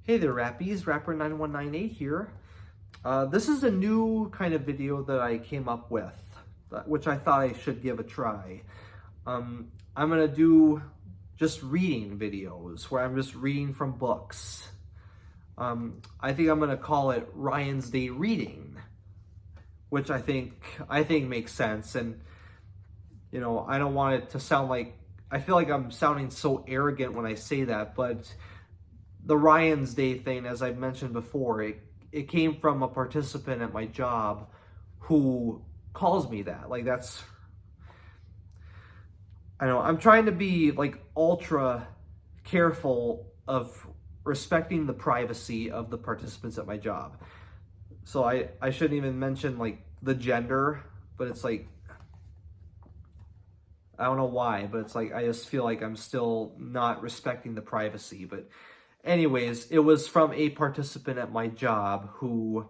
Hey there, Rappies. Rapper9198 here. This is a new kind of video that I came up with, which I thought I should give a try. I'm going to do just reading videos where I'm just reading from books. I think I'm going to call it Ryan's Day Reading, which I think makes sense. And, you know, I don't want it to sound like, I feel like I'm sounding so arrogant when I say that, but the Ryan's Day thing, as I mentioned before, it came from a participant at my job who calls me that. Like, that's, I know, I'm trying to be like ultra careful of respecting the privacy of the participants at my job. So I shouldn't even mention like the gender, but it's like, I don't know why, but it's like, I just feel like I'm still not respecting the privacy. But anyways, it was from a participant at my job who,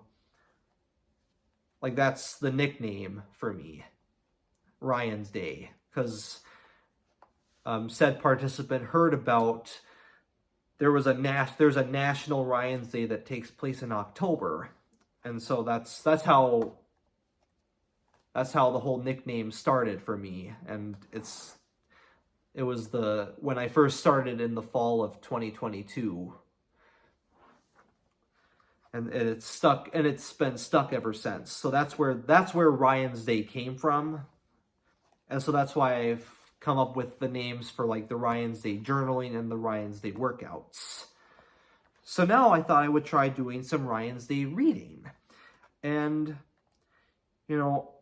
like, that's the nickname for me, Ryan's Day, because said participant heard about there's a national Ryan's Day that takes place in October, and so that's how the whole nickname started for me. And it was when I first started in the fall of 2022. And it's stuck, and it's been stuck ever since. So that's where Ryan's Day came from. And so that's why I've come up with the names for like the Ryan's Day journaling and the Ryan's Day workouts. So now I thought I would try doing some Ryan's Day reading. And, you know,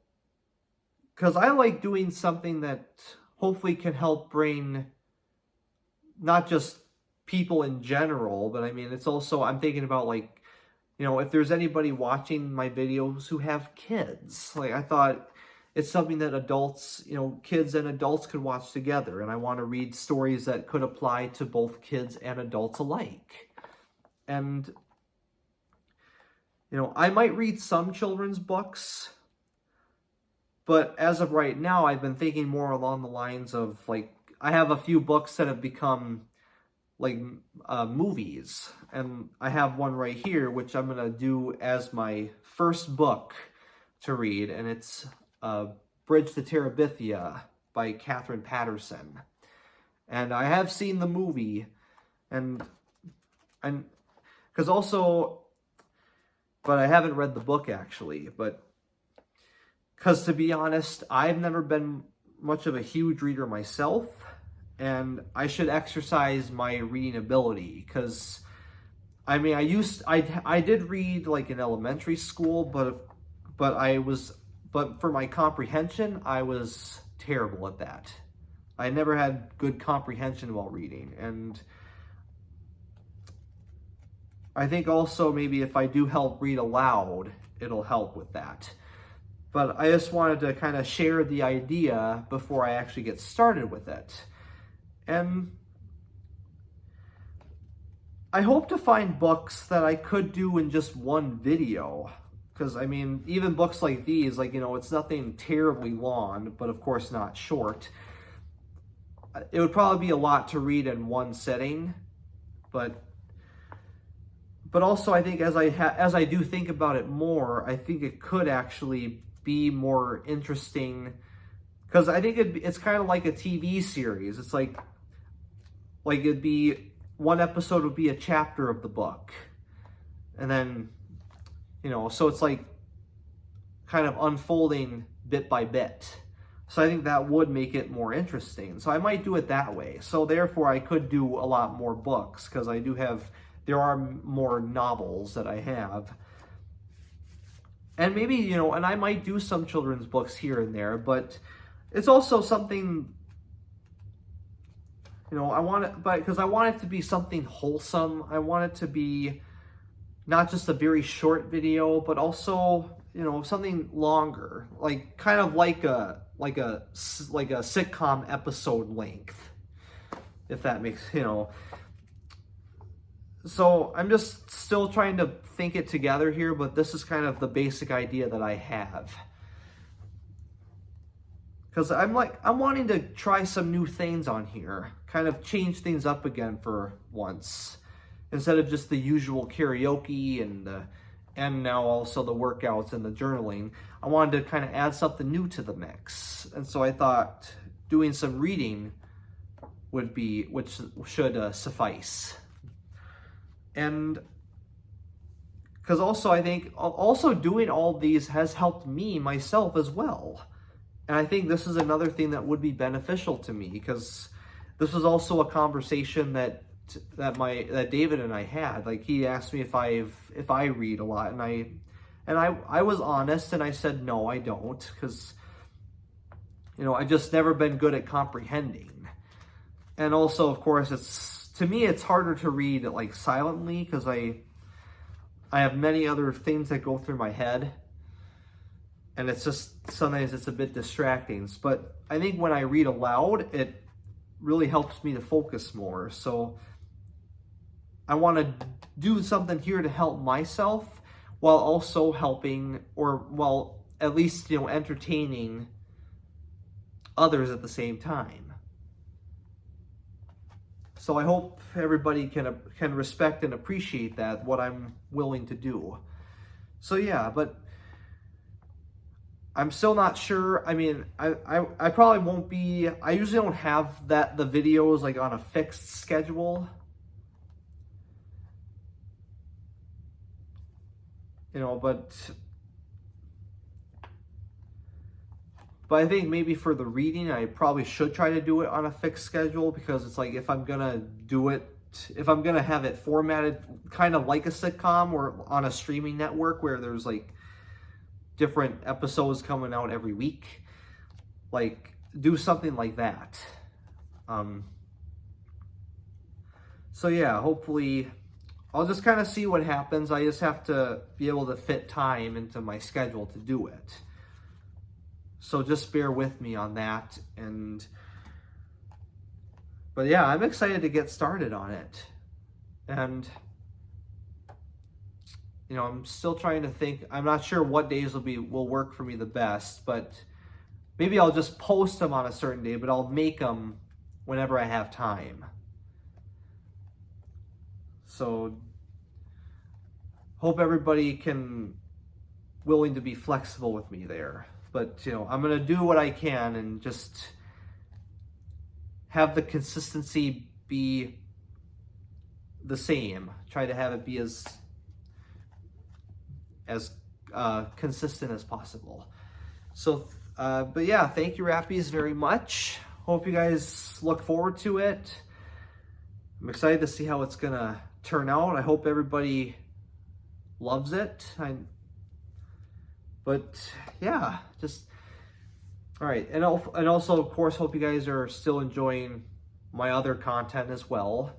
because I like doing something that hopefully can help bring not just people in general, but I mean, it's also, I'm thinking about like, you know, if there's anybody watching my videos who have kids, like I thought it's something that adults, you know, kids and adults could watch together. And I want to read stories that could apply to both kids and adults alike. And, you know, I might read some children's books, but as of right now, I've been thinking more along the lines of, like, I have a few books that have become, like, movies. And I have one right here, which I'm going to do as my first book to read. And it's Bridge to Terabithia by Katherine Paterson. And I have seen the movie. And because also, but I haven't read the book, actually. But because, to be honest, I've never been much of a huge reader myself, and I should exercise my reading ability. Because, I mean, I did read like in elementary school, but for my comprehension, I was terrible at that. I never had good comprehension while reading, and I think also maybe if I do help read aloud, it'll help with that. But I just wanted to kind of share the idea before I actually get started with it. And I hope to find books that I could do in just one video. Because, I mean, even books like these, like, you know, it's nothing terribly long, but of course not short. It would probably be a lot to read in one sitting. But also, I think as I do think about it more, I think it could actually be more interesting, because I think it's kind of like a TV series. It's like it'd be one episode would be a chapter of the book, and then, you know, so it's like kind of unfolding bit by bit. So I think that would make it more interesting. So I might do it that way. So therefore I could do a lot more books, because there are more novels that I have. And maybe, you know, and I might do some children's books here and there, but it's also something, you know, because I want it to be something wholesome. I want it to be not just a very short video, but also, you know, something longer, like kind of like a sitcom episode length, if that makes, you know. So I'm just still trying to think it together here, but this is kind of the basic idea that I have. Because I'm wanting to try some new things on here, kind of change things up again for once. instead of just the usual karaoke and now also the workouts and the journaling, I wanted to kind of add something new to the mix. And so I thought doing some reading should suffice. And because also I think also doing all these has helped me myself as well. And I think this is another thing that would be beneficial to me, because this was also a conversation that David and I had. Like, he asked me if I read a lot, and I was honest and I said no, I don't, because I've just never been good at comprehending. And also, of course, to me it's harder to read like silently, because I have many other things that go through my head, and it's just sometimes it's a bit distracting. But I think when I read aloud, it really helps me to focus more. So I want to do something here to help myself while also helping, or while at least entertaining others at the same time. So I hope everybody can respect and appreciate that, what I'm willing to do. So yeah, but I'm still not sure. I mean, I probably won't be, I usually don't have the videos like on a fixed schedule. But I think maybe for the reading, I probably should try to do it on a fixed schedule, because it's like, if I'm gonna have it formatted kind of like a sitcom or on a streaming network where there's like different episodes coming out every week, like do something like that. So yeah, hopefully I'll just kind of see what happens. I just have to be able to fit time into my schedule to do it. So just bear with me on that. But yeah, I'm excited to get started on it. And I'm still trying to think. I'm not sure what days will work for me the best, but maybe I'll just post them on a certain day, but I'll make them whenever I have time. So hope everybody willing to be flexible with me there. But I'm gonna do what I can and just have the consistency be the same. Try to have it be as consistent as possible. So, but yeah, thank you, Rappies, very much. Hope you guys look forward to it. I'm excited to see how it's gonna turn out. I hope everybody loves it. But yeah, just all right. And also, of course, hope you guys are still enjoying my other content as well.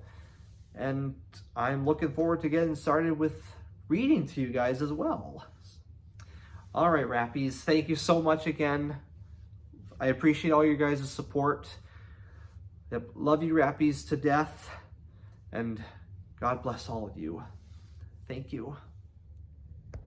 And I'm looking forward to getting started with reading to you guys as well. All right, Rappies, thank you so much again. I appreciate all your guys' support. Yep, love you, Rappies, to death. And God bless all of you. Thank you.